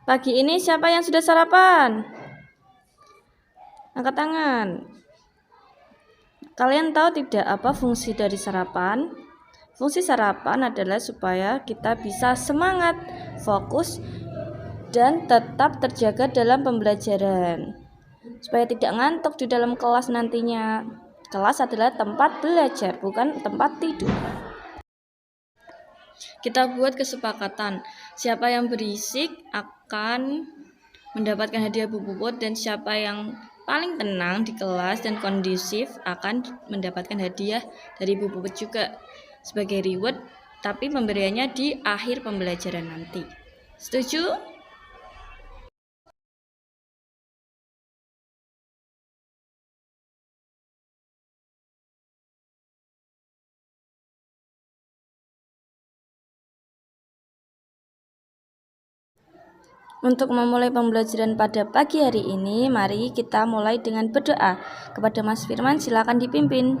Pagi ini siapa yang sudah sarapan? Angkat tangan. Kalian tahu tidak apa fungsi dari sarapan? Fungsi sarapan adalah supaya kita bisa semangat, fokus, dan tetap terjaga dalam pembelajaran. Supaya tidak ngantuk di dalam kelas nantinya. Kelas adalah tempat belajar, bukan tempat tidur. Kita buat kesepakatan. Siapa yang berisik akan mendapatkan hadiah Bu Puput, dan siapa yang paling tenang di kelas dan kondusif akan mendapatkan hadiah dari Bu Puput juga sebagai reward, tapi pemberiannya di akhir pembelajaran nanti. Setuju? Untuk memulai pembelajaran pada pagi hari ini, mari kita mulai dengan berdoa. Kepada Mas Firman, silakan dipimpin.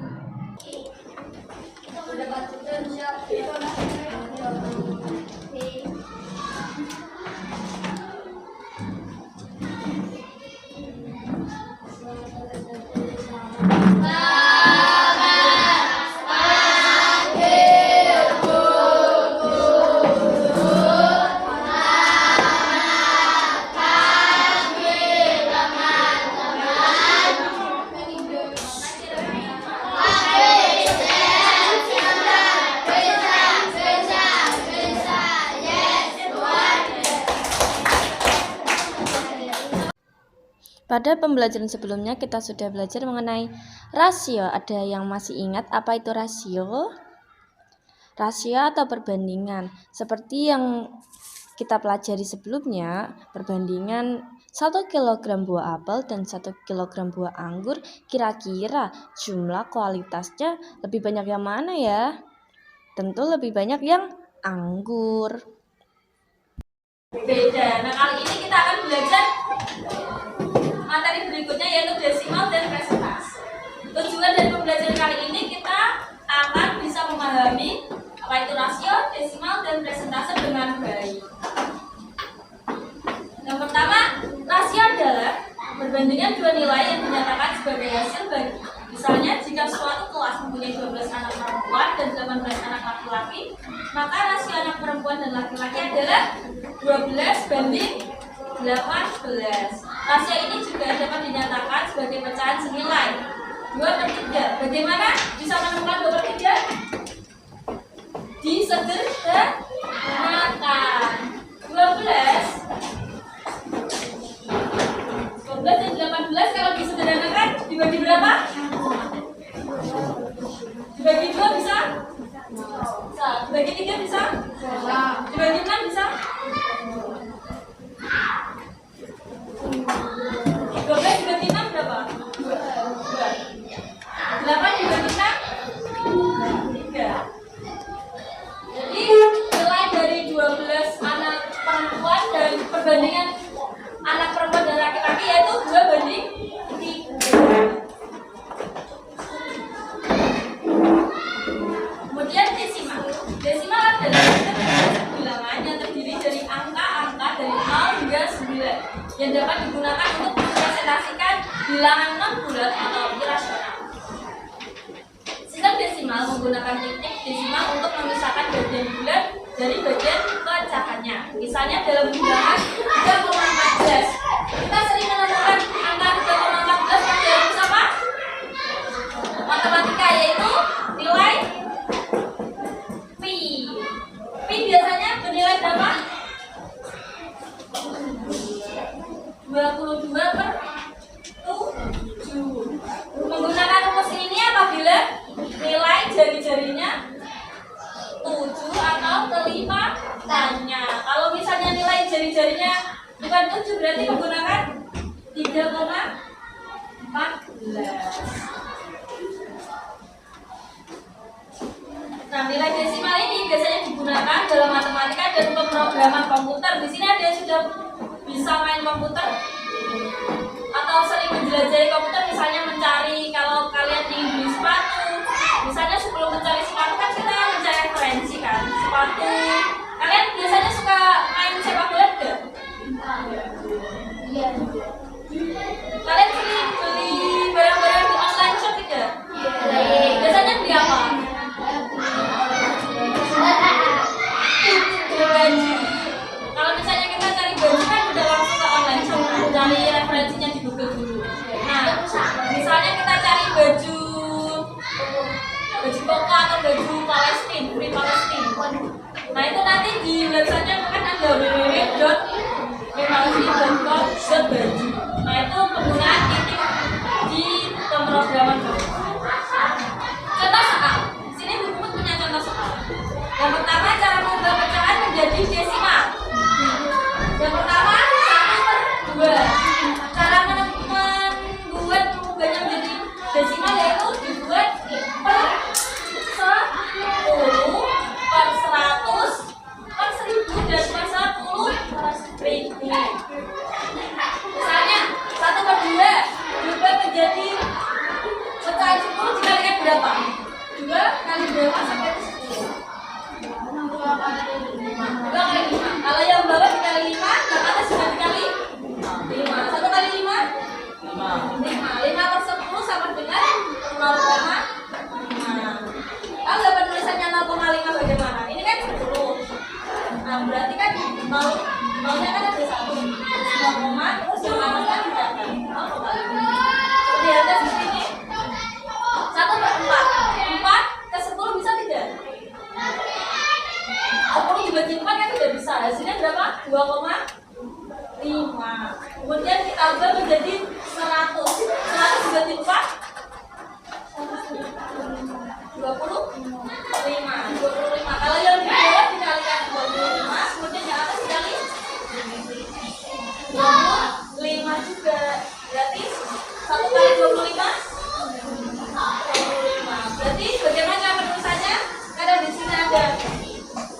Pada pembelajaran sebelumnya kita sudah belajar mengenai rasio. Ada yang masih ingat apa itu rasio? Rasio atau perbandingan. Seperti yang kita pelajari sebelumnya, perbandingan 1 kg buah apel dan 1 kg buah anggur, kira-kira jumlah kualitasnya lebih banyak yang mana ya? Tentu lebih banyak yang anggur. Beda. Nah, kali ini kita akan belajar materi berikutnya, yaitu desimal dan presentase. Tujuan dari pembelajaran kali ini kita akan bisa memahami apa itu rasio, desimal, dan presentase dengan baik. Yang pertama, rasio adalah perbandingan dua nilai yang dinyatakan sebagai hasil bagi. Misalnya, jika suatu kelas mempunyai 12 anak perempuan dan 18 anak laki-laki, maka rasio anak perempuan dan laki-laki adalah 12 banding 18. Rasio ini juga dapat dinyatakan sebagai pecahan senilai 2/3. Bagaimana bisa menemukan 2/3? Disederhanakan. 12 dan 18 kalau disederhanakan dibagi berapa? Dibagi 2 bisa? Bisa. Dibagi 3 bisa? Bisa. Dibagi 6 bisa? 12 dibagi 6 berapa? 2. 8 dibagi 6? 3. Jadi nilai dari 12 anak perempuan dan perbandingan anak perempuan dan laki-laki yaitu 2/3. Kemudian desimal. Desimal adalah bilangan yang terdiri dari angka-angka dari 0 hingga 9 yang dapat digunakan untuk mempresentasikan bilangan non bulat atau irasional. Sistem desimal menggunakan titik desimal untuk memisahkan bagian bulat dari bagian pecahannya. Misalnya dalam bilangan 3,14, kita sering menemukan angka 3,14 pada rumus apa? Matematika, yaitu nilai pi. Pi biasanya bernilai berapa? 22/7. Menggunakan rumus ini apabila nilai jari-jarinya 7 atau kelipatannya. Kalau misalnya nilai jari-jarinya bukan 7, berarti menggunakan 3,14. Nah, nilai desimal ini biasanya digunakan dalam matematika dan pemrograman komputer. Di sini ada yang sudah bisa main komputer atau sering menjelajahi komputer, misalnya mencari, kalau kalian ingin beli sepatu, misalnya sebelum mencari sepatu kan kita mencari referensi kan, sepatu. Kalian biasanya suka main sepak bola enggak? Nah itu nanti di websitenya kan ada www.memangsi.com.baju. Nah itu penggunaan titik di pemrograman baju. Contoh soal, sini buku punya contoh soal. Yang pertama, cara mengubah pecahan menjadi desimal. Yang pertama, 1/2. Cara mengubahnya menjadi desimal yaitu dibuat per 10, per 100, per 1000 dan per 10.000. Misalnya 1/2 diubah menjadi pecahan 10 dikalikan berapa? 2 kali berapa sampai 10? 2 kali 5. Kalau yang bawah dikali 5, yang atas juga dikali 5. 1 kali 5? 5 per 10 sama dengan 0,5. Kalau nggak penulisannya 0,5 bagaimana? Ini kan 10. Nah berarti kan 0-nya kan ada 1. 0, terus yang atas kan tidak ada 0,5. Di atas di sini 1/4. 4 ke 10 bisa tidak? 10 dibagi 4 kan tidak bisa. Hasilnya berapa? 2,5. Kemudian kita ubah menjadi 100. 100 dibagi 4 25. Kalau yang di bawah dikalikan 25, kemudian yang atas dikali 25 juga. Berarti 1 kali 25 Berarti bagaimana cara penulisannya? Karena di sini ada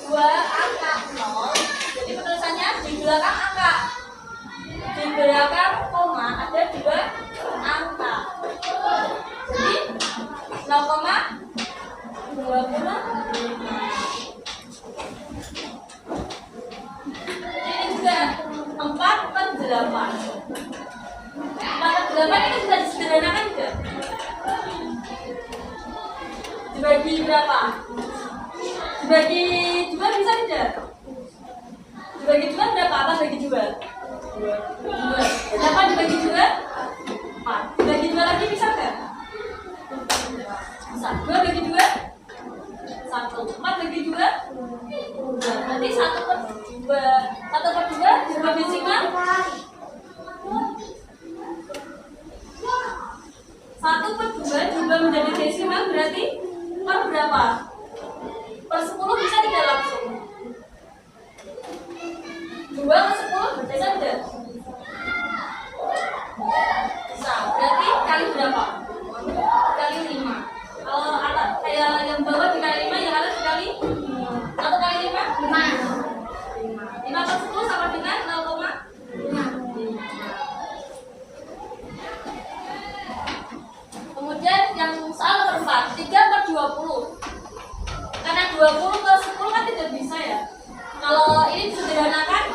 2 angka 0. Jadi penulisannya di belakang angka. Di belakang koma ada 2 angka. Jadi 0,25. Ini juga 4/8. 4/8 itu bisa disederhanakan juga. Dibagi berapa? Dibagi 2 bisa tidak? Dibagi 2 berapa? Apa bagi 2? 2. Berapa dibagi 2? 4. Dibagi 2 lagi bisa nggak? Bisa. 2 bagi 2? 1. 4 bagi 2? 2. Berarti 1/2. 1/2 diubah desimal? 1/2 diubah menjadi desimal berarti per berapa? Per 10 bisa tidak langsung? 2 ke 10 bisa tidak? Bisa. Berarti kali berapa? Kali 5. Kalau atas kayak yang bawah dikali 5, yang atas dikali 1 kali 5? 5. 5 per 10 sama dengan 0,5. Kemudian yang soal nomor 4, 3/20. Karena 20 ke 10 kan tidak bisa ya. Kalau ini disederhanakan,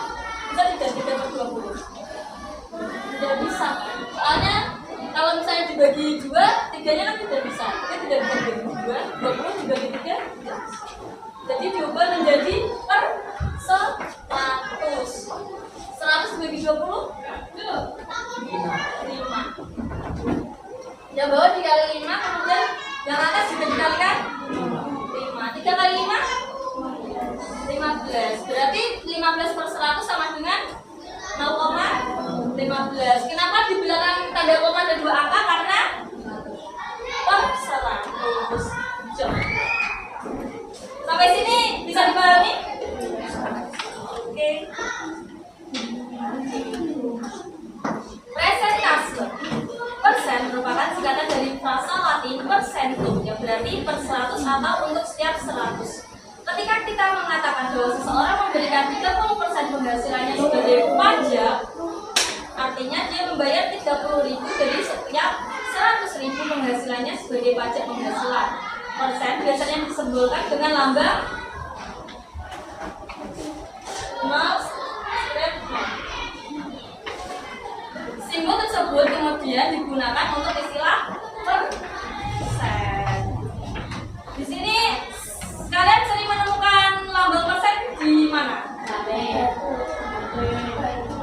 bisa tidak 3/20? Tidak bisa. Soalnya kalau misalnya dibagi 2, 3-nya kan tidak bisa. Kita tidak bisa dibagi 2, 20 dibagi 3 tidak bisa. Jadi diubah menjadi per 100. 100 dibagi 20? 5. Yang bawah dikali 5, kemudian yang atas juga dikalikan 5. 3 kali 5? 15. Berarti 15 per 100 sama dengan 0,15. Kenapa di belakang tanda koma ada 2 angka? Karena per 100. Sampai sini bisa dipahami? Oke. Presentase. Persen merupakan singkatan dari frasa Latin percentum yang berarti per 100 atau untuk setiap 100. Ketika kita mengatakan bahwa seseorang memberikan 30% penghasilannya sebagai pajak, artinya dia membayar 30.000 dari setiap 100.000 penghasilannya sebagai pajak penghasilan. Persen biasanya disimbolkan dengan lambang 0. Simbol tersebut kemudian digunakan untuk istilah persen. Di sini kalian sering menemukan lambang persen di mana?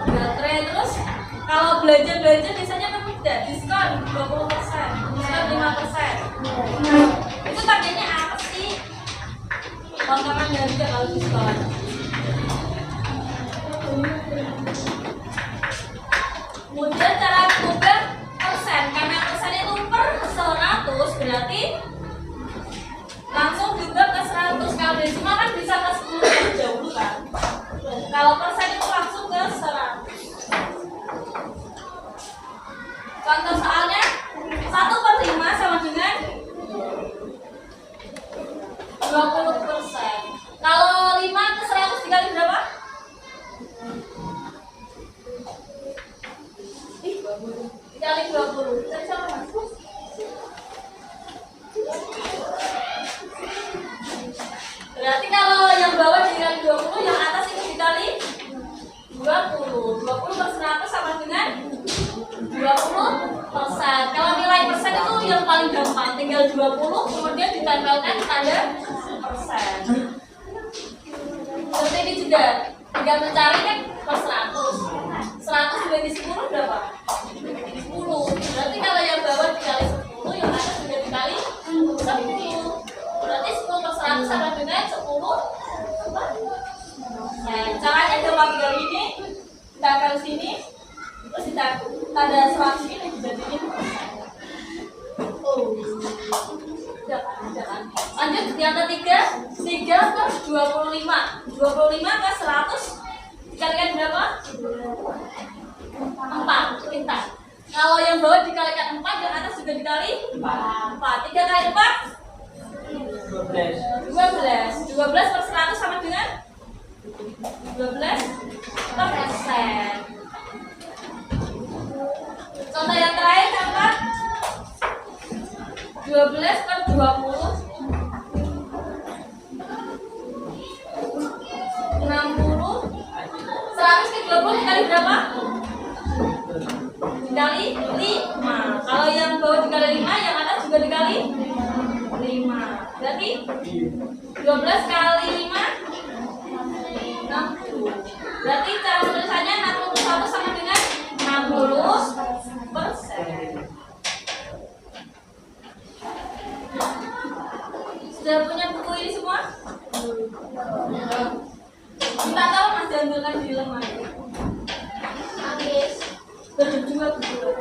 Baterai. Terus kalau belanja biasanya kan tidak diskon 20%, diskon 5%. Itu tandanya apa sih? Tantangannya juga kalau di sekolah. Kemudian cara mengubah persen, karena persen itu per 100 berarti langsung juga ke 100. Kalau desimal kan bisa ke 10 terlebih dahulu kan. Kalau persen itu langsung ke 100. Contoh soalnya 1/5 sama dengan 20%. Kalau 5 ke 100 dikali berapa? Dikali 20. Kita bisa apa? Berarti kalau yang bawah dikali 20, yang atas itu dikali 20. 20 per 100 sama dengan 20%. Kalau nilai persen itu yang paling gampang, tinggal 20 kemudian ditempelkan tanda persen. Seperti ini juga, tinggal mencari kan per 100. 100 dibagi 10 berapa? 10. Berarti kalau yang bawah dikali 10, yang atas juga dikali 10. Berarti 10 per 100 sama dengan 10. Nah, caranya gampang, tinggal ini kita ke sini, terus kita tanda 100 ini dijadiin persen. Udah kan? Lanjut yang ketiga, 3 per 25. 25 ke 100 dikalikan berapa? 4. Kita. Kalau yang bawah dikalikan 4, yang atas juga dikali 4. 3 kali 4? 12. 12 per 100 sama dengan 12 persen. Contoh yang terakhir apa? 12 per 20. 60. 100 ke 20 dikali berapa? Dikali 5. Kalau yang bawah dikali 5, yang atas juga dikali 5. Berarti 12 kali 5 60. Berarti cara tulisannya 61 sama dengan 60%. Sudah punya buku ini semua? Minta tolong Mas diambilkan di lemari. Habis. Berdua buku.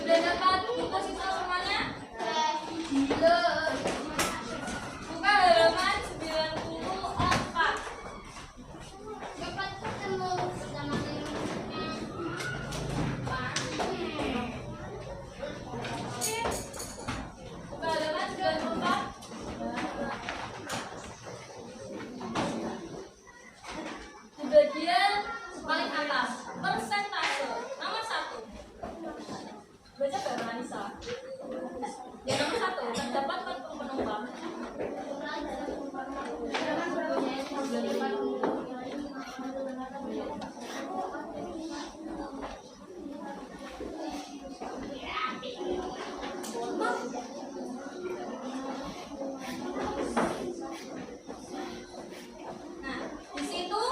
Sudah dapat buku siswa semuanya? Buka halaman 94. Dapat ketemu sama Buka halaman 94. Di bagian paling atas, persentase nomor 1. Baca Mbak Manisa. Ya nomor 1, terdapat 40 penumpang. Nah, di situ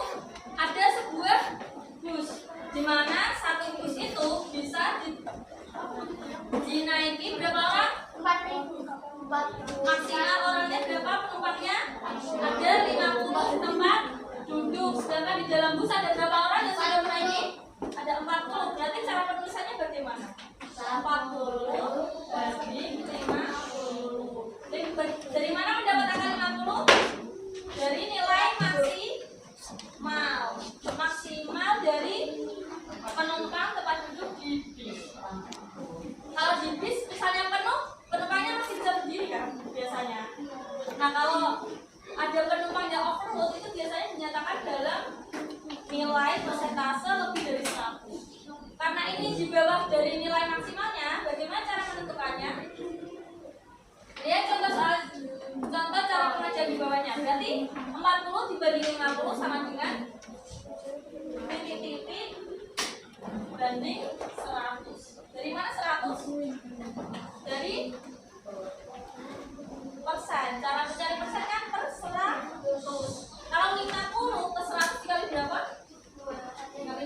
ada sebuah bus, di mana satu bus itu bisa dinaiki berapa orang? 4.000. Maksimal orangnya berapa penumpangnya? Ada 50 tempat duduk. Sedangkan di dalam bus ada berapa orang yang sudah menaiki? Ada 40. Berarti cara penulisannya bagaimana? 40 bagi 50. Dari mana mendapat angka 50? Dari nilai maksimal dari penumpang tempat duduk di bis. Kalau di bis misalnya penuh, penumpangnya masih bisa berdiri kan biasanya. Nah, kalau ada penumpang yang overload itu biasanya dinyatakan dalam nilai persentase lebih dari 100. Karena ini di bawah dari nilai maksimalnya, bagaimana cara menentukannya? Lihat contoh cara pengajian di bawahnya. Berarti 40 dibanding 50 sama dengan titik-titik banding 100. Dari mana 100? Dari persen. Cara mencari persen kan per 100. Kalau 50 ke 100 dikali berapa? Dikali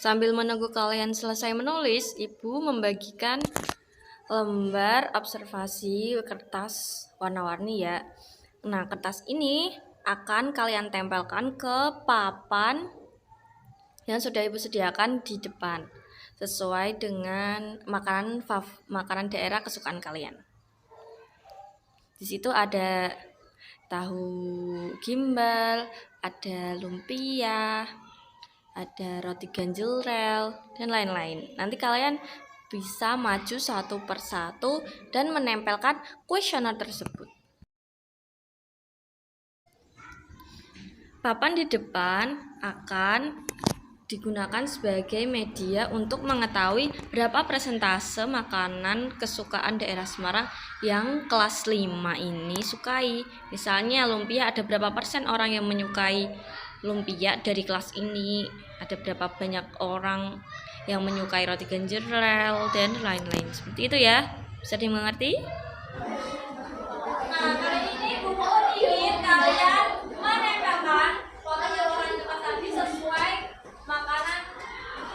Sambil menunggu kalian selesai menulis, Ibu membagikan lembar observasi kertas warna-warni ya. Nah, kertas ini akan kalian tempelkan ke papan yang sudah Ibu sediakan di depan sesuai dengan makanan daerah kesukaan kalian. Di situ ada tahu gimbal, ada lumpia, ada roti ganjel rel, dan lain-lain. Nanti kalian bisa maju satu persatu dan menempelkan kuesioner tersebut. Papan di depan akan digunakan sebagai media untuk mengetahui berapa persentase makanan kesukaan daerah Semarang yang kelas 5 ini sukai. Misalnya lumpia, ada berapa persen orang yang menyukai lumpia dari kelas ini, ada berapa banyak orang yang menyukai roti ganjel rel, dan lain-lain. Seperti itu ya, bisa dimengerti? Nah, kali ini Bu Muun ingin kalian menempelkan foto jawaban cepat tadi sesuai makanan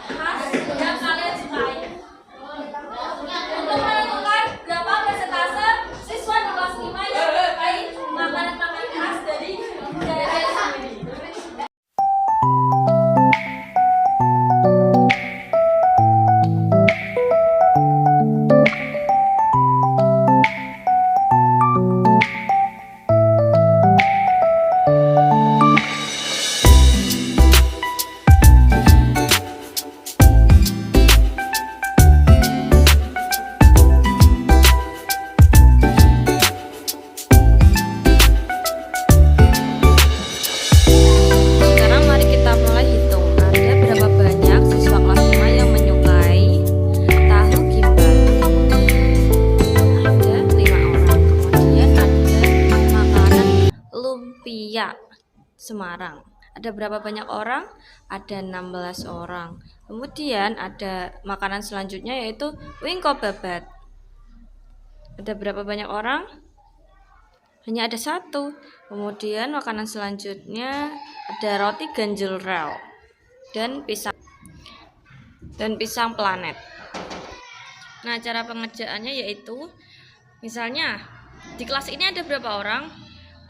khas yang kalian sukai. Untuk menentukan berapa persentase siswa di kelas 5 yang menyukai makanan-makanan khas dari daerah sendiri. Sekarang mari kita mulai hitung. Ada berapa banyak siswa kelas 5 yang menyukai tahu gimbal? Ada 5 orang. Kemudian ada makanan lumpia Semarang. Ada berapa banyak orang? Ada 16 orang. Kemudian ada makanan selanjutnya yaitu wingko babat. Ada berapa banyak orang? Hanya ada 1. Kemudian makanan selanjutnya ada roti ganjel rel dan pisang planet. Nah, cara pengerjaannya yaitu misalnya di kelas ini ada berapa orang?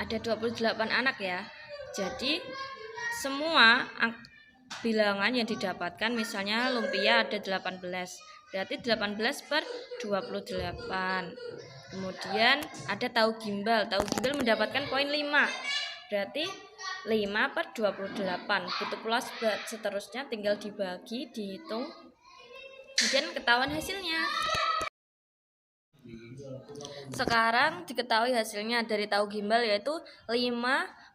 Ada 28 anak ya. Jadi semua bilangan yang didapatkan, misalnya lumpia ada 18. Berarti 18 per 28. Kemudian ada tahu gimbal. Tahu gimbal mendapatkan poin 5. Berarti 5 per 28. Begitu pula seterusnya, tinggal dibagi, dihitung, kemudian ketahuan hasilnya. Sekarang diketahui hasilnya dari tahu gimbal yaitu 5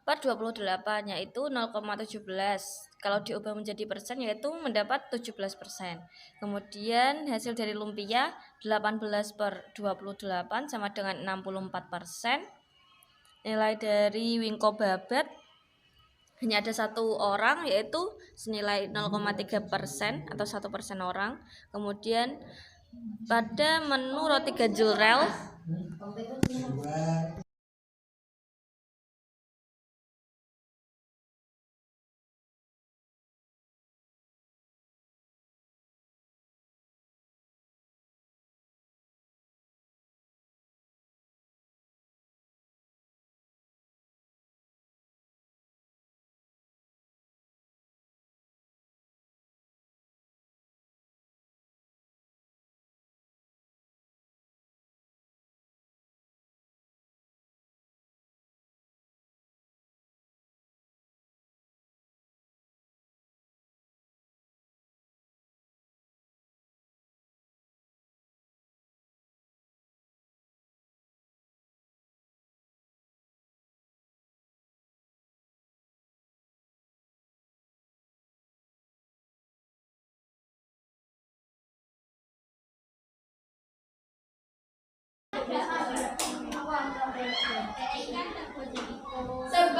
per 28, yaitu 0,17. Kalau diubah menjadi persen yaitu mendapat 17%. Kemudian hasil dari lumpia 18 per 28 sama dengan 64%. Nilai dari wingko babat hanya ada 1 orang yaitu senilai 0,3% atau 1% orang. Kemudian pada menu roti ganjel rel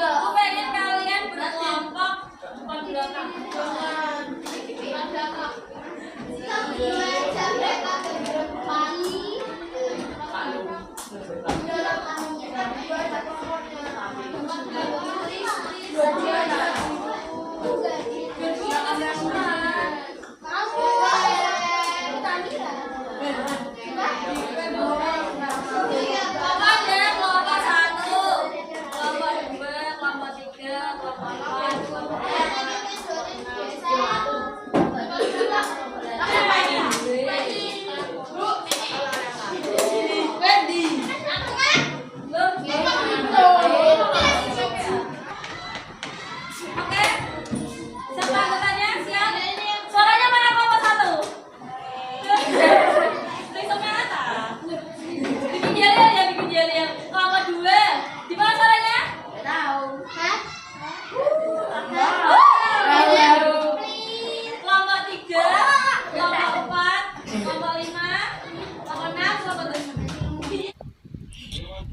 Aku pengen kalian berkelompok depan belakang.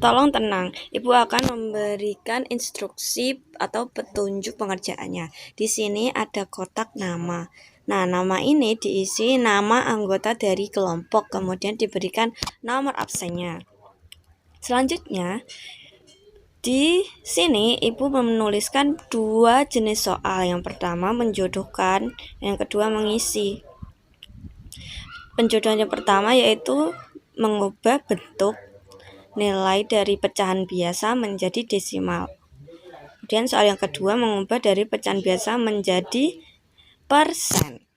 Tolong tenang, Ibu akan memberikan instruksi atau petunjuk pengerjaannya. Di sini ada kotak nama. Nah, nama ini diisi nama anggota dari kelompok, kemudian diberikan nomor absennya. Selanjutnya, di sini Ibu menuliskan 2 jenis soal. Yang pertama menjodohkan, yang kedua mengisi. Penjodohan yang pertama yaitu mengubah bentuk nilai dari pecahan biasa menjadi desimal. Kemudian soal yang kedua mengubah dari pecahan biasa menjadi persen.